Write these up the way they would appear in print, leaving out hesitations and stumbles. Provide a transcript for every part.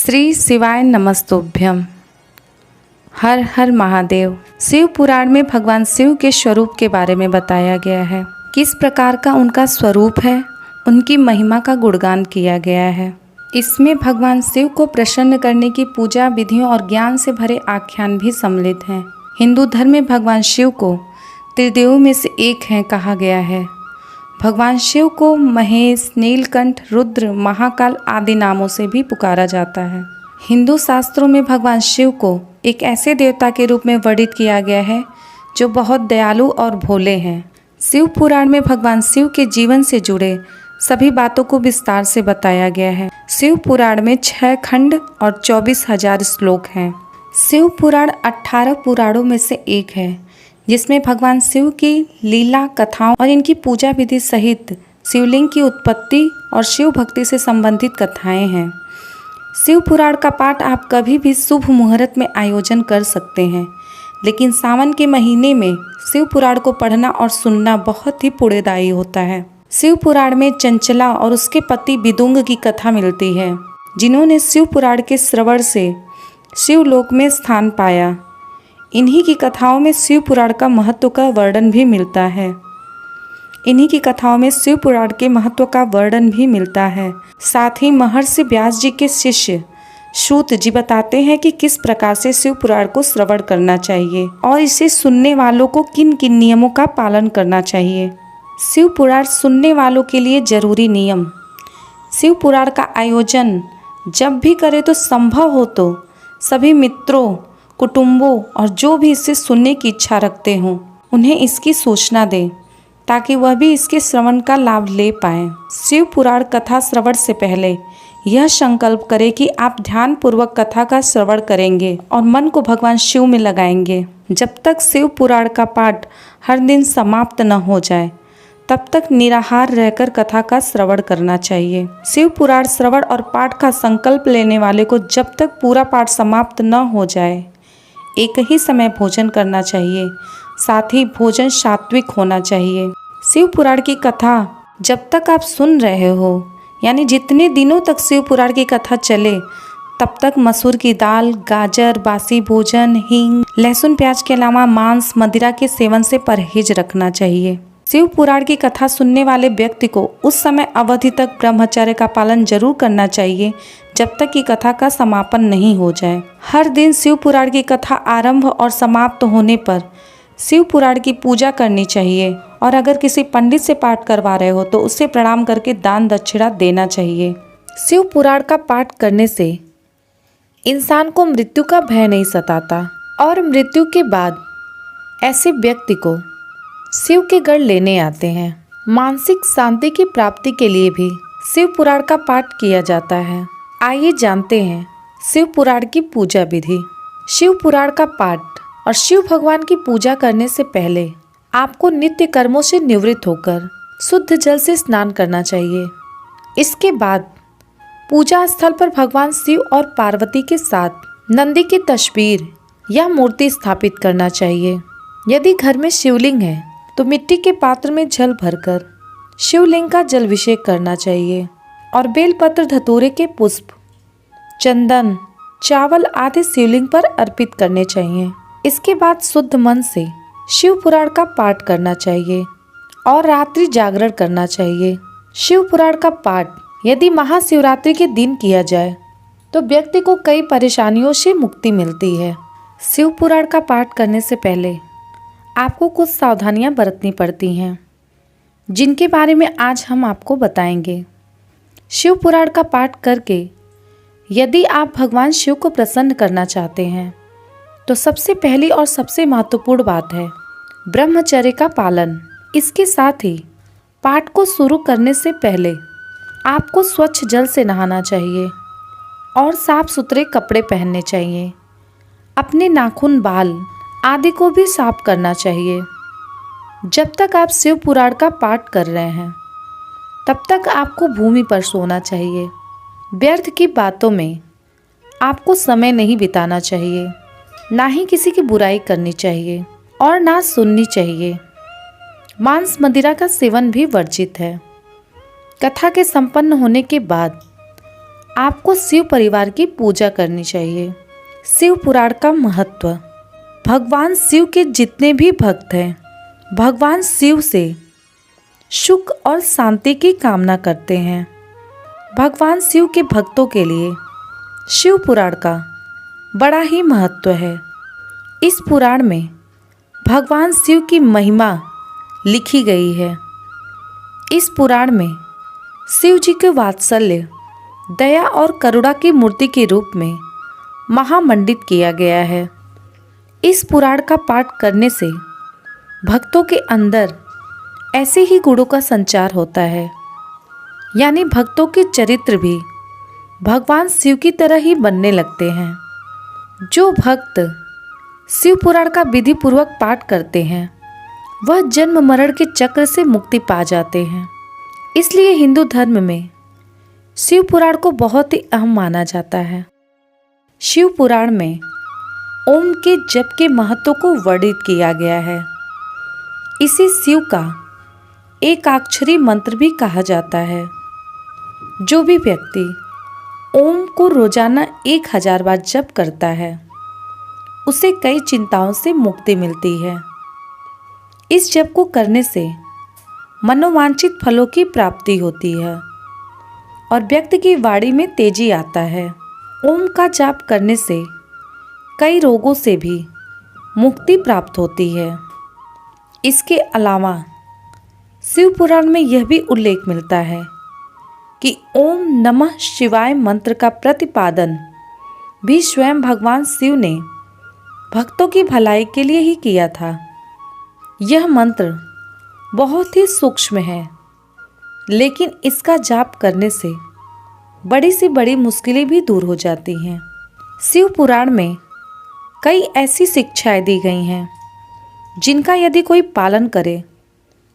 श्री शिवाय नमस्तुभ्यम। हर हर महादेव। शिव पुराण में भगवान शिव के स्वरूप के बारे में बताया गया है। किस प्रकार का उनका स्वरूप है, उनकी महिमा का गुणगान किया गया है। इसमें भगवान शिव को प्रसन्न करने की पूजा विधियों और ज्ञान से भरे आख्यान भी सम्मिलित हैं। हिंदू धर्म में भगवान शिव को त्रिदेवों में से एक हैं कहा गया है। भगवान शिव को महेश, नीलकंठ, रुद्र, महाकाल आदि नामों से भी पुकारा जाता है। हिंदू शास्त्रों में भगवान शिव को एक ऐसे देवता के रूप में वर्णित किया गया है जो बहुत दयालु और भोले हैं। शिव पुराण में भगवान शिव के जीवन से जुड़े सभी बातों को विस्तार से बताया गया है। शिव पुराण में 6 खंड और 24,000 श्लोक हैं। शिव पुराण 18 पुराणों में से एक है जिसमें भगवान शिव की लीला कथाओं और इनकी पूजा विधि सहित शिवलिंग की उत्पत्ति और शिव भक्ति से संबंधित कथाएं हैं। शिव पुराण का पाठ आप कभी भी शुभ मुहूर्त में आयोजन कर सकते हैं, लेकिन सावन के महीने में शिव पुराण को पढ़ना और सुनना बहुत ही पुण्यदायी होता है। शिव पुराण में चंचला और उसके पति विदुंग की कथा मिलती है, जिन्होंने शिव पुराण के श्रवण से शिवलोक में स्थान पाया। इन्हीं की कथाओं में शिव पुराण का महत्व का वर्णन भी मिलता है। साथ ही महर्षि व्यास जी के शिष्य सूत जी बताते हैं कि किस प्रकार से शिव पुराण को श्रवण करना चाहिए और इसे सुनने वालों को किन किन नियमों का पालन करना चाहिए। शिव पुराण सुनने वालों के लिए जरूरी नियम। शिव पुराण का आयोजन जब भी करें तो संभव हो तो सभी मित्रों, कुटुंबों और जो भी इसे सुनने की इच्छा रखते हों उन्हें इसकी सूचना दें ताकि वह भी इसके श्रवण का लाभ ले पाएं। शिव पुराण कथा श्रवण से पहले यह संकल्प करें कि आप ध्यान पूर्वक कथा का श्रवण करेंगे और मन को भगवान शिव में लगाएंगे। जब तक शिव पुराण का पाठ हर दिन समाप्त न हो जाए तब तक निराहार रहकर कथा का श्रवण करना चाहिए। शिव पुराण श्रवण और पाठ का संकल्प लेने वाले को जब तक पूरा पाठ समाप्त न हो जाए एक ही समय भोजन करना चाहिए। साथ ही भोजन सात्विक होना चाहिए। शिव पुराण की कथा जब तक आप सुन रहे हो, यानी जितने दिनों तक शिव पुराण की कथा चले, तब तक मसूर की दाल, गाजर, बासी भोजन, हींग, लहसुन प्याज के अलावा मांस, मदिरा के सेवन से परहेज रखना चाहिए। शिव पुराण की कथा सुनने वाले व्यक्ति को उस समय अवधि तक ब्रह्मचर्य का पालन जरूर करना चाहिए जब तक कि कथा का समापन नहीं हो जाए। हर दिन शिव पुराण की कथा आरंभ और समाप्त होने पर शिव पुराण की पूजा करनी चाहिए और अगर किसी पंडित से पाठ करवा रहे हो तो उससे प्रणाम करके दान दक्षिणा देना चाहिए। शिव पुराण का पाठ करने से इंसान को मृत्यु का भय नहीं सताता और मृत्यु के बाद ऐसे व्यक्ति को शिव के गढ़ लेने आते हैं। मानसिक शांति की प्राप्ति के लिए भी शिव पुराण का पाठ किया जाता है। आइए जानते हैं शिव पुराण की पूजा विधि। शिव पुराण का पाठ और शिव भगवान की पूजा करने से पहले आपको नित्य कर्मों से निवृत्त होकर शुद्ध जल से स्नान करना चाहिए। इसके बाद पूजा स्थल पर भगवान शिव और पार्वती के साथ नंदी की तस्वीर या मूर्ति स्थापित करना चाहिए। यदि घर में शिवलिंग है तो मिट्टी के पात्र में जल भरकर शिवलिंग का जलाभिषेक करना चाहिए और बेलपत्र, धतूरे के पुष्प, चंदन, चावल आदि शिवलिंग पर अर्पित करने चाहिए। इसके बाद शुद्ध मन से शिव पुराण का पाठ करना चाहिए और रात्रि जागरण करना चाहिए। शिव पुराण का पाठ यदि महाशिवरात्रि के दिन किया जाए तो व्यक्ति को कई परेशानियों से मुक्ति मिलती है। शिव पुराण का पाठ करने से पहले आपको कुछ सावधानियां बरतनी पड़ती हैं, जिनके बारे में आज हम आपको बताएंगे। शिव पुराण का पाठ करके यदि आप भगवान शिव को प्रसन्न करना चाहते हैं तो सबसे पहली और सबसे महत्वपूर्ण बात है ब्रह्मचर्य का पालन। इसके साथ ही पाठ को शुरू करने से पहले आपको स्वच्छ जल से नहाना चाहिए और साफ सुथरे कपड़े पहनने चाहिए। अपने नाखून, बाल आदि को भी साफ करना चाहिए। जब तक आप शिव पुराण का पाठ कर रहे हैं तब तक आपको भूमि पर सोना चाहिए। व्यर्थ की बातों में आपको समय नहीं बिताना चाहिए, ना ही किसी की बुराई करनी चाहिए और ना सुननी चाहिए। मांस, मदिरा का सेवन भी वर्जित है। कथा के संपन्न होने के बाद आपको शिव परिवार की पूजा करनी चाहिए। शिव पुराण का महत्व। भगवान शिव के जितने भी भक्त हैं, भगवान शिव से सुख और शांति की कामना करते हैं। भगवान शिव के भक्तों के लिए शिव पुराण का बड़ा ही महत्व है। इस पुराण में भगवान शिव की महिमा लिखी गई है। इस पुराण में शिव जी के वात्सल्य, दया और करुणा की मूर्ति के रूप में महामंडित किया गया है। इस पुराण का पाठ करने से भक्तों के अंदर ऐसे ही गुणों का संचार होता है, यानी भक्तों के चरित्र भी भगवान शिव की तरह ही बनने लगते हैं। जो भक्त शिव पुराण का विधि पूर्वक पाठ करते हैं वह जन्म मरण के चक्र से मुक्ति पा जाते हैं। इसलिए हिंदू धर्म में शिव पुराण को बहुत ही अहम माना जाता है। शिव पुराण में ओम के जप के महत्व को वर्णित किया गया है। इसे शिव का एकाक्षरी मंत्र भी कहा जाता है। जो भी व्यक्ति ओम को रोजाना 1000 बार जप करता है उसे कई चिंताओं से मुक्ति मिलती है। इस जप को करने से मनोवांछित फलों की प्राप्ति होती है और व्यक्ति की वाणी में तेजी आता है। ओम का जाप करने से कई रोगों से भी मुक्ति प्राप्त होती है। इसके अलावा शिव पुराण में यह भी उल्लेख मिलता है कि ओम नमः शिवाय मंत्र का प्रतिपादन भी स्वयं भगवान शिव ने भक्तों की भलाई के लिए ही किया था। यह मंत्र बहुत ही सूक्ष्म है, लेकिन इसका जाप करने से बड़ी से बड़ी मुश्किलें भी दूर हो जाती हैं। शिव पुराण में कई ऐसी शिक्षाएं दी गई हैं जिनका यदि कोई पालन करे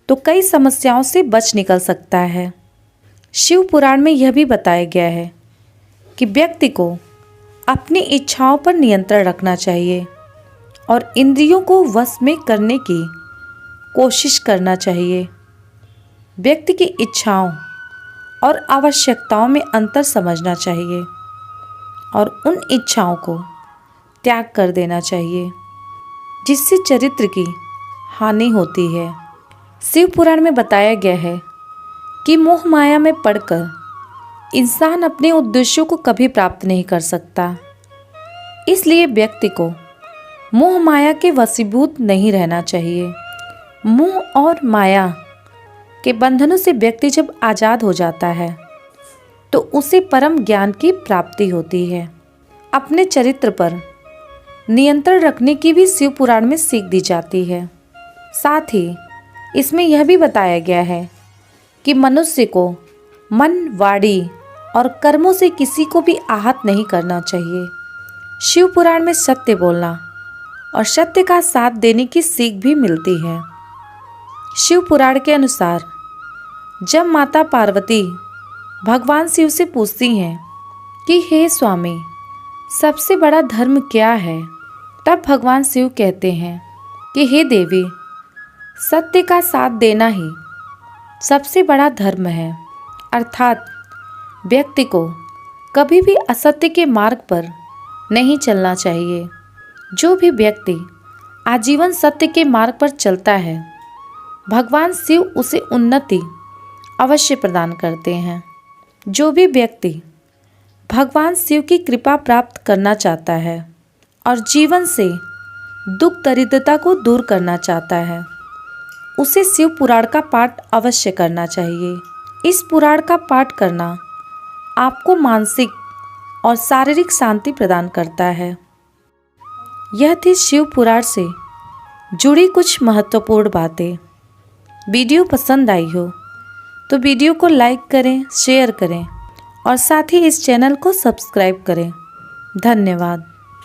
तो कई समस्याओं से बच निकल सकता है। शिव पुराण में यह भी बताया गया है कि व्यक्ति को अपनी इच्छाओं पर नियंत्रण रखना चाहिए और इंद्रियों को वश में करने की कोशिश करना चाहिए। व्यक्ति की इच्छाओं और आवश्यकताओं में अंतर समझना चाहिए और उन इच्छाओं को त्याग कर देना चाहिए, जिससे चरित्र की हानि होती है। शिव पुराण में बताया गया है कि मोह माया में पड़कर इंसान अपने उद्देश्यों को कभी प्राप्त नहीं कर सकता। इसलिए व्यक्ति को मोह माया के वशीभूत नहीं रहना चाहिए। मोह और माया के बंधनों से व्यक्ति जब आज़ाद हो जाता है तो उसे परम ज्ञान की प्राप्ति होती है। अपने चरित्र पर नियंत्रण रखने की भी शिव पुराण में सीख दी जाती है। साथ ही इसमें यह भी बताया गया है कि मनुष्य को मन, वाणी और कर्मों से किसी को भी आहत नहीं करना चाहिए। शिव पुराण में सत्य बोलना और सत्य का साथ देने की सीख भी मिलती है। शिव पुराण के अनुसार जब माता पार्वती भगवान शिव से पूछती हैं कि हे स्वामी, सबसे बड़ा धर्म क्या है, तब भगवान शिव कहते हैं कि हे देवी, सत्य का साथ देना ही सबसे बड़ा धर्म है। अर्थात व्यक्ति को कभी भी असत्य के मार्ग पर नहीं चलना चाहिए। जो भी व्यक्ति आजीवन सत्य के मार्ग पर चलता है, भगवान शिव उसे उन्नति अवश्य प्रदान करते हैं। जो भी व्यक्ति भगवान शिव की कृपा प्राप्त करना चाहता है और जीवन से दुख दरिद्रता को दूर करना चाहता है, उसे शिव पुराण का पाठ अवश्य करना चाहिए। इस पुराण का पाठ करना आपको मानसिक और शारीरिक शांति प्रदान करता है। यह थी शिव पुराण से जुड़ी कुछ महत्वपूर्ण बातें। वीडियो पसंद आई हो तो वीडियो को लाइक करें, शेयर करें और साथ ही इस चैनल को सब्सक्राइब करें। धन्यवाद।